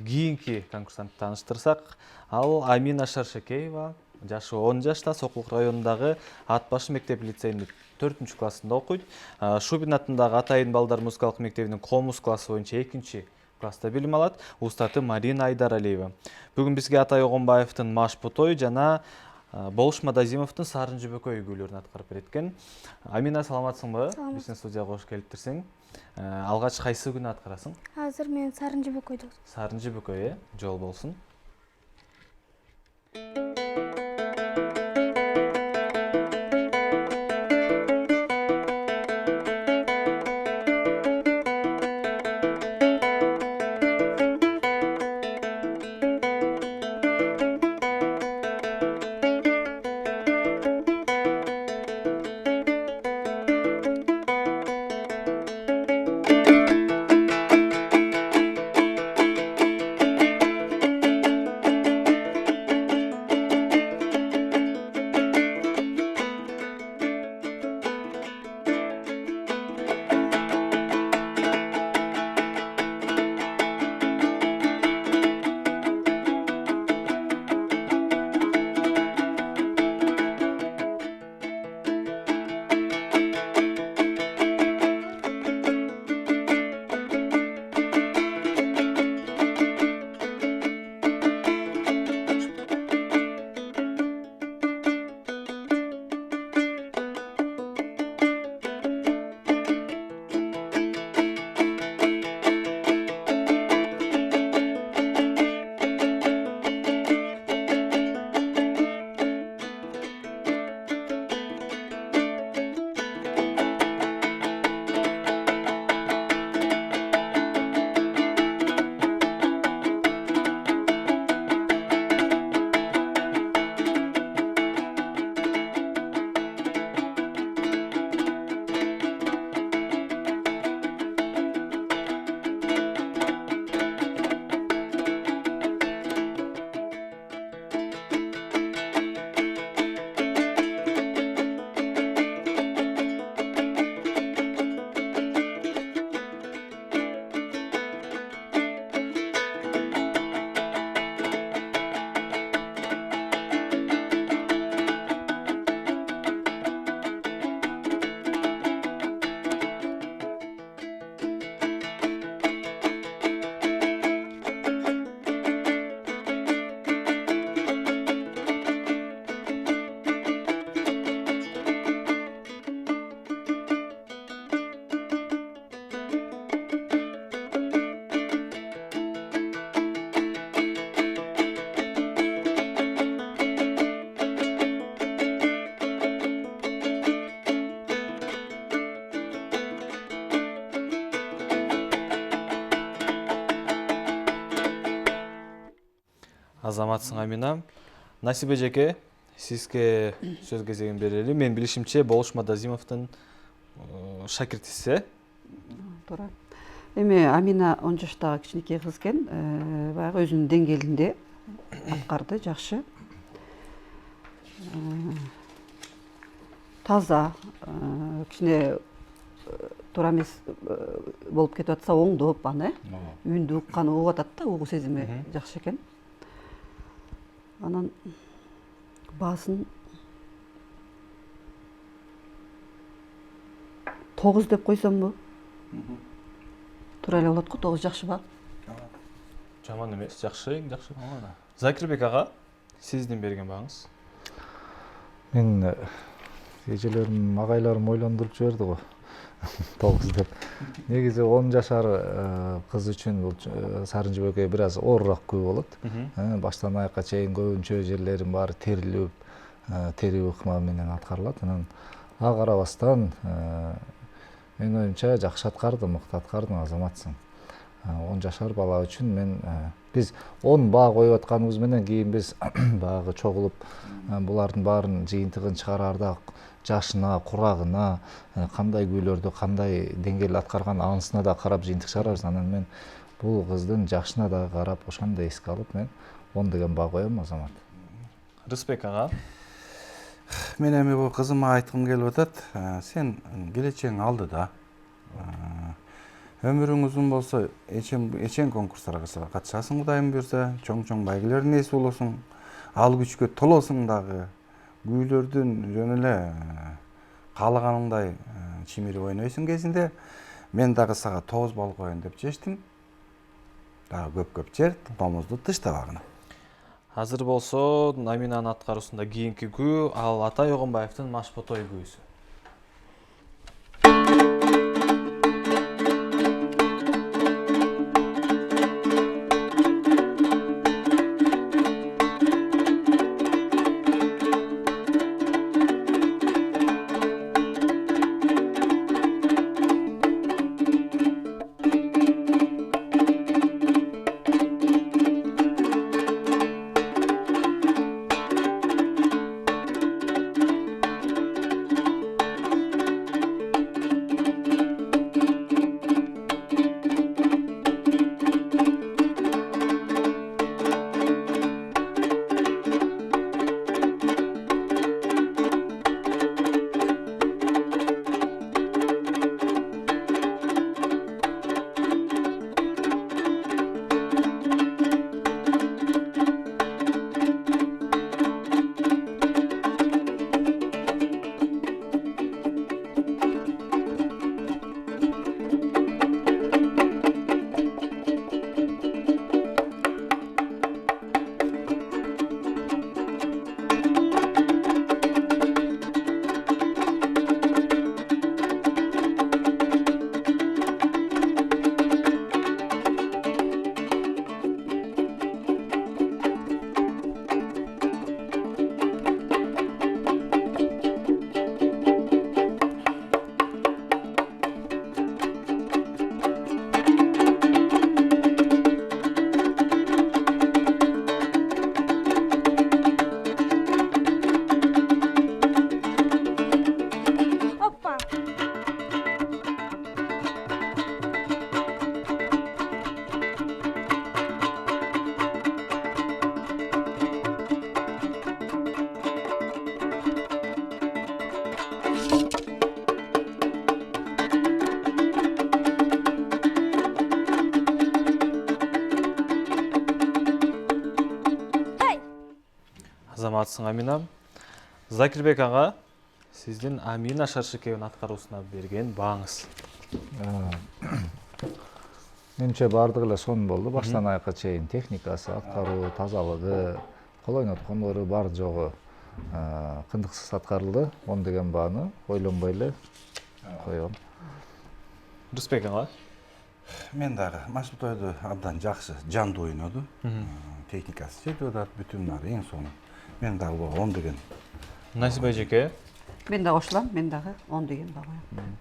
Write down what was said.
Кийинки конкурсантты тааныштырсак, ал Амина Шаршекеева, жашы 10 жашта, Сокулук районундагы Ат башы мектеп лицейинин 4 классында окуйт. Шубин атындагы Атайын балдар музыкалык мектебинин комуз классы боюнча 2 класста билим алат. Устаты Марина Айдаралиева. Бүгүн бизге Атай Огонбаевдин Маш Бутой жана Болуш Мадазимовдун Сарын жибөкөй күйлөрүн аткарып береткен. Амина, саламатсыңбы? Биздин студияга кош келиптирсиң. Алгач кайсы күнү аткарасың? Азыр мен Сарын жибөкөйдө. Сарын жибөкөй, жол болсун. Азаматсың, Амина. Насибе жеке, сизге сөз кезегин берели. Мен билишимче Болуш Мадазимовдун шакиртиси. Туура. Эми Амина 10 жаштагы кичинекей кыз экен, баягы өзүнүн деңгээлинде аткарды, жакшы. Таза, кичине туура эмес болуп кетип атса оңдоп аны, үндү укканы угуп атат да, угуу сезими жакшы экен. Анан баасын 9 деп койсомбу? Туура эле болот го, 9 жакшы ба? Жаман эмес, жакшы. Закирбек ага, сиздин берген бааңыз? Мен эжелерим, агайларым ойлондуруп жиберди го. 9 деп. Негизи 10 жашар кыз үчүн бул Сарын жибөкөй бир аз оорураак күй болот. Баштан аякка чейин көбүнчө жерлерин баары терилип, тери ыкма менен аткарылат. Анан ага карабастан мен оюмча жакшы аткарды, мыкты аткардың, азаматсың. 10 жашар бала үчүн мен биз 10 баа коюп атканыбыз менен кийин биз баягы чогулуп булардын баарын жыйынтыгын чыгарарда жашына, курагына, кандай күйлөрдү кандай деңгээлде аткарган анысына да карап жыйынтык чыгарабыз. Анан мен бул кыздын жашына да карап ошондой эске алып мен 10 деген баа коем, азамат. Рысбек ага. Мен эми бул кызыма айткым келип атат. Сен келечегиң алдыда. Өмүрүң узун болсо, эчен конкурстарга катышасың, Кудайым буйрса, чоң байгелердин ээси болосуң, ал күчкө толосуң дагы. Күүлөрдүн жөн эле каалаганыңдай чимирип ойнойсуң кезинде. Мен дагы сага 9 бал коеюн деп чечтим. Дагы көп жер, томозду тыштабагына. Азыр болсо Аминанын аткаруусунда кийинки күү ал Атай Огонбаевдин Машботой күүсү. Опа! Азаматсың Амина. Закирбек ага, сиздин Амина Шаршекеевнин аткаруусуна берген бааңыз. Менимче баардыгы эле сонун болду. Баштан аякка чейин техникасы, аткаруу, тазалыгы, кол ойноткондору бар жогу кындыксыз аткарылды. 10 деген бааны ойлонбой эле койгом. Рысбек ага. Мен дагы Машботойду абдан жакшы, жандуу ойноду. Техникасы жетип атат, бүтүн баары эң сонун. Мен дагы 10 деген. Насиба эжеке. Мен дагы кошулам, мен дагы 10 деген баа коем.